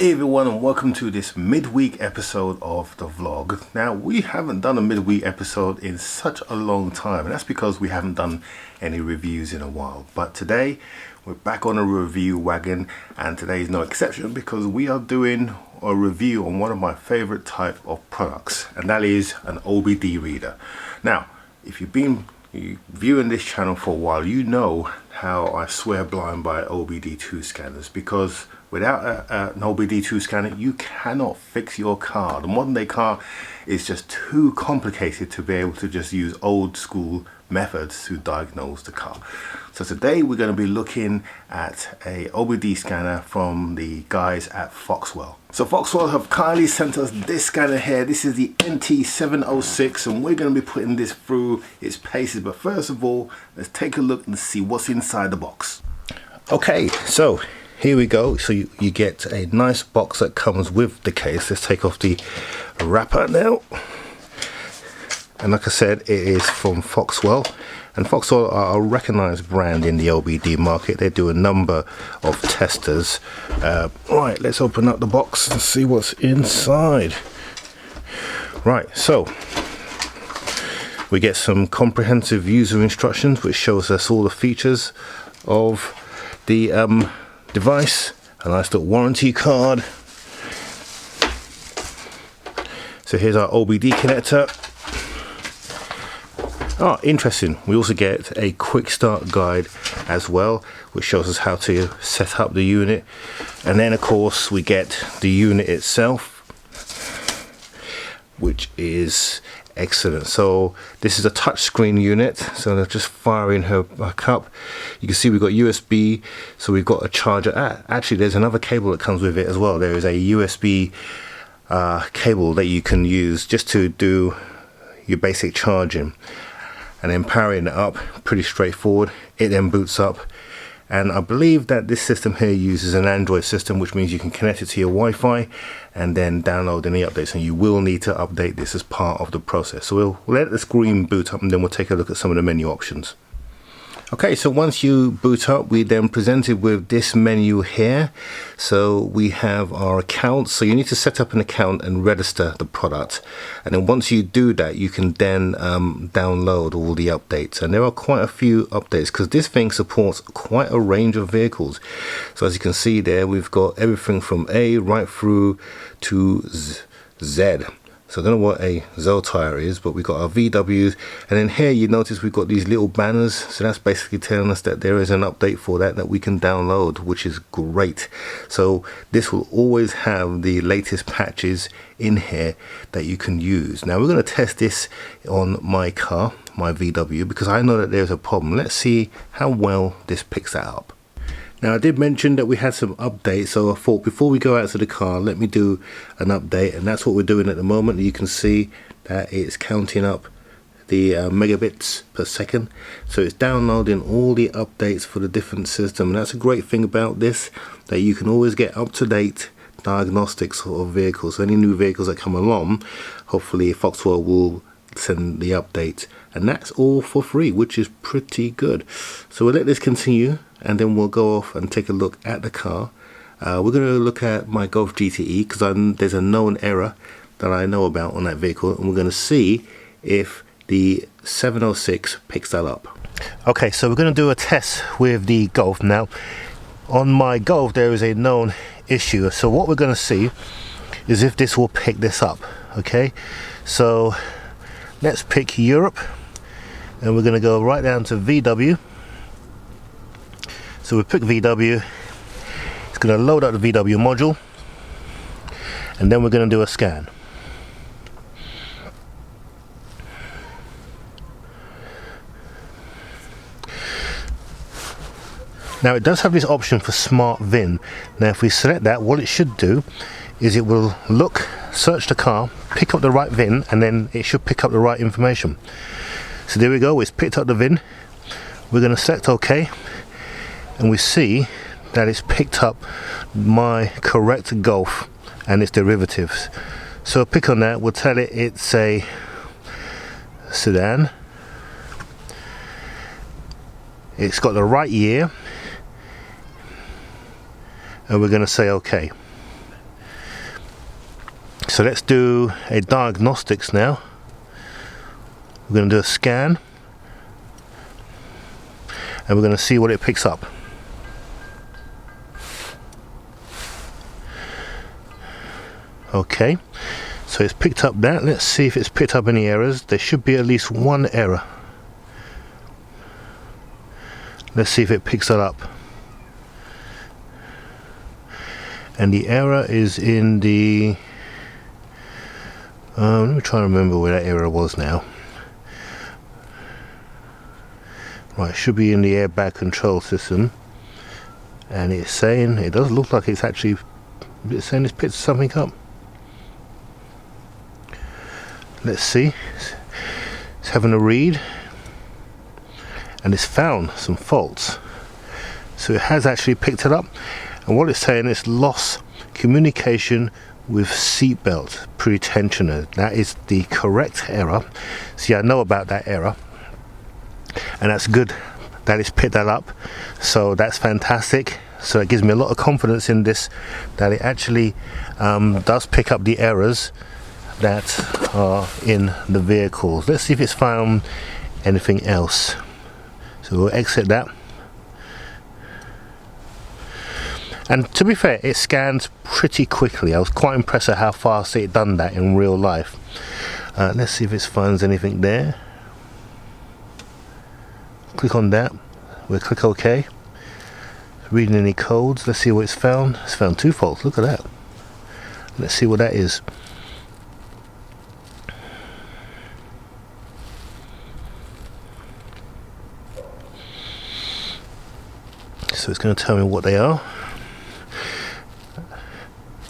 Hey everyone, and welcome to this midweek episode of the vlog. Now, we haven't done a midweek episode in such a long time, and that's because we haven't done any reviews in a while. But today we're back on a review wagon, and today is no exception because we are doing a review on one of my favorite type of products, and that is an OBD reader. Now, if you've been viewing this channel for a while, you know how I swear blind by OBD2 scanners, because without an OBD2 scanner you cannot fix your car. The modern day car is just too complicated to be able to just use old school methods to diagnose the car. So today we're going to be looking at a OBD scanner from the guys at FOXWELL. So FOXWELL have kindly sent us this scanner here. This is the NT706, and we're going to be putting this through its paces. But first of all, let's take a look and see what's inside the box. Okay, so here we go. So you get a nice box that comes with the case. Let's take off the wrapper now. And like I said, it is from FOXWELL, and FOXWELL are a recognized brand in the OBD market. They do a number of testers. Right, let's open up the box and see what's inside. Right, so we get some comprehensive user instructions which shows us all the features of the device, a nice little warranty card. So here's our OBD connector. Oh, interesting. We also get a quick start guide as well, which shows us how to set up the unit. And then of course we get the unit itself, which is excellent. So this is a touchscreen unit, so they're just firing her back up. You can see we've got USB, so we've got a charger. Actually there's another cable that comes with it as well. There is a USB cable that you can use just to do your basic charging. And then powering it up, pretty straightforward. It then boots up, and I believe that this system here uses an Android system, which means you can connect it to your Wi-Fi and then download any updates, and you will need to update this as part of the process. So we'll let the screen boot up, and then we'll take a look at some of the menu options. Okay, so once you boot up, we then presented with this menu here. So we have our accounts. So you need to set up an account and register the product, and then once you do that, you can then download all the updates. And there are quite a few updates because this thing supports quite a range of vehicles. So as you can see there, we've got everything from A right through to Z. So I don't know what a ZO tire is, but we've got our VWs, and then here you notice we've got these little banners. So that's basically telling us that there is an update for that we can download, which is great. So this will always have the latest patches in here that you can use. Now we're going to test this on my car, my VW, because I know that there's a problem. Let's see how well this picks that up. Now I did mention that we had some updates, so I thought before we go out to the car, let me do an update, and that's what we're doing at the moment. You can see that it's counting up the megabits per second, so it's downloading all the updates for the different system. And that's a great thing about this, that you can always get up-to-date diagnostics of vehicles. So any new vehicles that come along, hopefully FOXWELL will send the update, and that's all for free, which is pretty good. So we'll let this continue, and then we'll go off and take a look at the car. We're going to look at my Golf GTE because there's a known error that I know about on that vehicle, and we're going to see if the 706 picks that up. Okay, so we're going to do a test with the Golf. Now on my Golf there is a known issue, so what we're going to see is if this will pick this up. Okay, so let's pick Europe, and we're going to go right down to VW. So we pick VW, it's going to load up the VW module, and then we're going to do a scan. Now it does have this option for Smart VIN. Now if we select that, what it should do is it will search the car, pick up the right VIN, and then it should pick up the right information. So there we go, it's picked up the VIN. We're going to select OK, and we see that it's picked up my correct Golf and its derivatives. So pick on that, we'll tell it it's a sedan. It's got the right year, and we're going to say OK. So let's do a diagnostics now. We're going to do a scan, and we're going to see what it picks up. Okay, so it's picked up that. Let's see if it's picked up any errors. There should be at least one error. Let's see if it picks that up. And the error is in the let me try and remember where that error was now. Right, it should be in the airbag control system, and it's saying, it does look like it's actually, it's saying it's picked something up. Let's see. It's having a read, and it's found some faults. So it has actually picked it up, and what it's saying is lost communication with seatbelt pretensioner. That is the correct error. See, I know about that error, and that's good that it's picked that up, so that's fantastic. So it gives me a lot of confidence in this, that it actually does pick up the errors that are in the vehicles. Let's see if it's found anything else. So we'll exit that. And to be fair, it scans pretty quickly. I was quite impressed at how fast it done that in real life. Let's see if it finds anything there. Click on that. We'll click OK. Reading any codes. Let's see what it's found. It's found 2 faults. Look at that. Let's see what that is. So it's going to tell me what they are.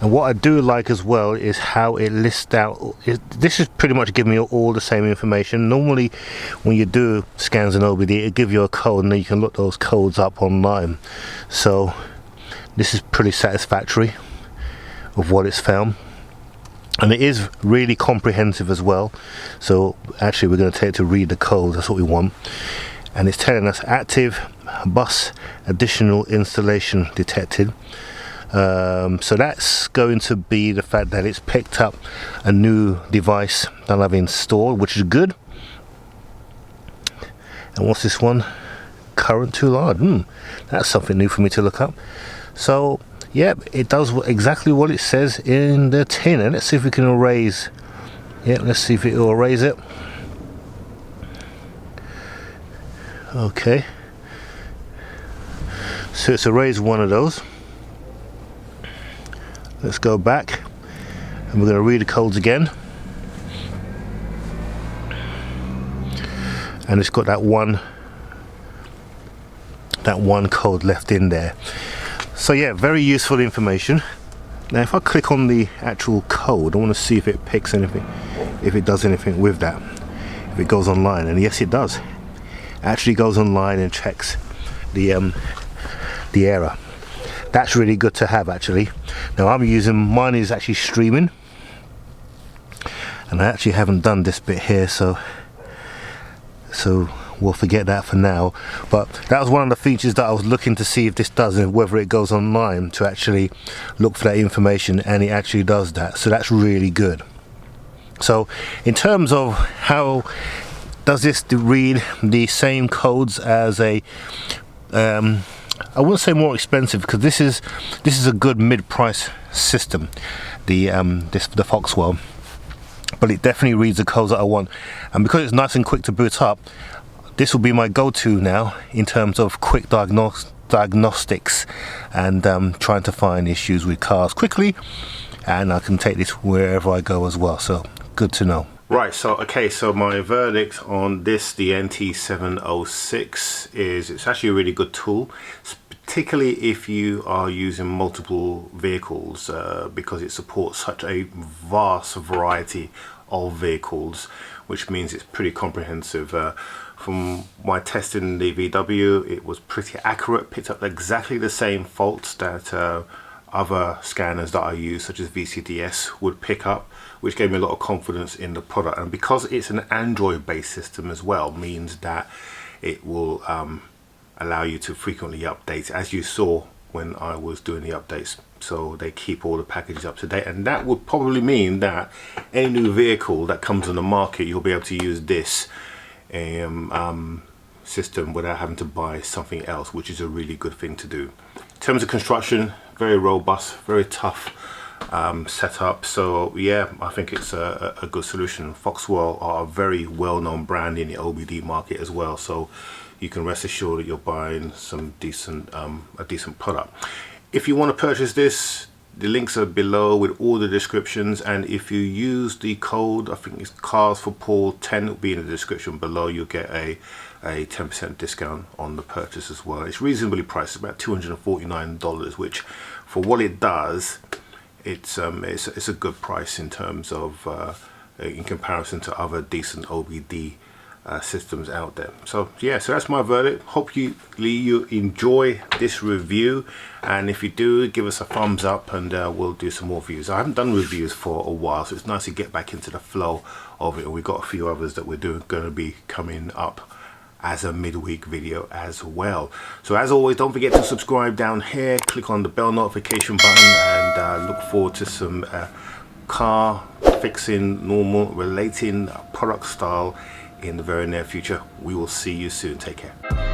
And what I do like as well is how it lists out, this is pretty much giving me all the same information. Normally when you do scans in OBD, it gives you a code and then you can look those codes up online. So this is pretty satisfactory of what it's found, and it is really comprehensive as well. So actually we're going to take it to read the code. That's what we want. And it's telling us active bus additional installation detected. So that's going to be the fact that it's picked up a new device that I've installed, which is good. And what's this one? Current too large. That's something new for me to look up. So yeah, it does exactly what it says in the tin. And let's see if we can erase. Yeah, let's see if it will erase it. Okay. So it's erased one of those. Let's go back, and we're going to read the codes again. And it's got that one code left in there. So yeah, very useful information. Now if I click on the actual code, I want to see if it picks anything, if it does anything with that, if it goes online. And yes, it does. It actually goes online and checks the error. That's really good to have, actually. Now I'm using, mine is actually streaming, and I actually haven't done this bit here, so we'll forget that for now. But that was one of the features that I was looking to see if this does, and whether it goes online to actually look for that information, and it actually does that. So that's really good. So in terms of how does this read the same codes as a I wouldn't say more expensive, because this is a good mid-price system, the FOXWELL, but it definitely reads the codes that I want. And because it's nice and quick to boot up, this will be my go-to now in terms of quick diagnostics and trying to find issues with cars quickly, and I can take this wherever I go as well. So good to know. Right, so okay, so my verdict on this, the NT706, is it's actually a really good tool, particularly if you are using multiple vehicles, because it supports such a vast variety of vehicles, which means it's pretty comprehensive. From my testing in the VW, it was pretty accurate, picked up exactly the same faults that other scanners that I use, such as VCDS, would pick up, which gave me a lot of confidence in the product. And because it's an Android based system as well, means that it will allow you to frequently update, as you saw when I was doing the updates. so they keep all the packages up to date, and that would probably mean that any new vehicle that comes on the market, you'll be able to use this system without having to buy something else, which is a really good thing to do. In terms of construction, very robust, very tough setup. So yeah, I think it's a good solution. Foxwell are a very well-known brand in the OBD market as well, so you can rest assured that you're buying some decent a decent product. If you want to purchase this, the links are below with all the descriptions, and if you use the code, I think it's Cars for Paul 10, will be in the description below. You'll get a 10% discount on the purchase as well. It's reasonably priced, about $249, which for what it does, it's a good price in terms of in comparison to other decent OBD systems out there. So yeah, so that's my verdict. Hope you enjoy this review, and if you do, give us a thumbs up, and we'll do some more reviews. I haven't done reviews for a while, so it's nice to get back into the flow of it, and we've got a few others that we're going to be coming up as a midweek video as well. So as always, don't forget to subscribe down here, click on the bell notification button, and look forward to some car fixing, normal relating product style in the very near future. We will see you soon. Take care.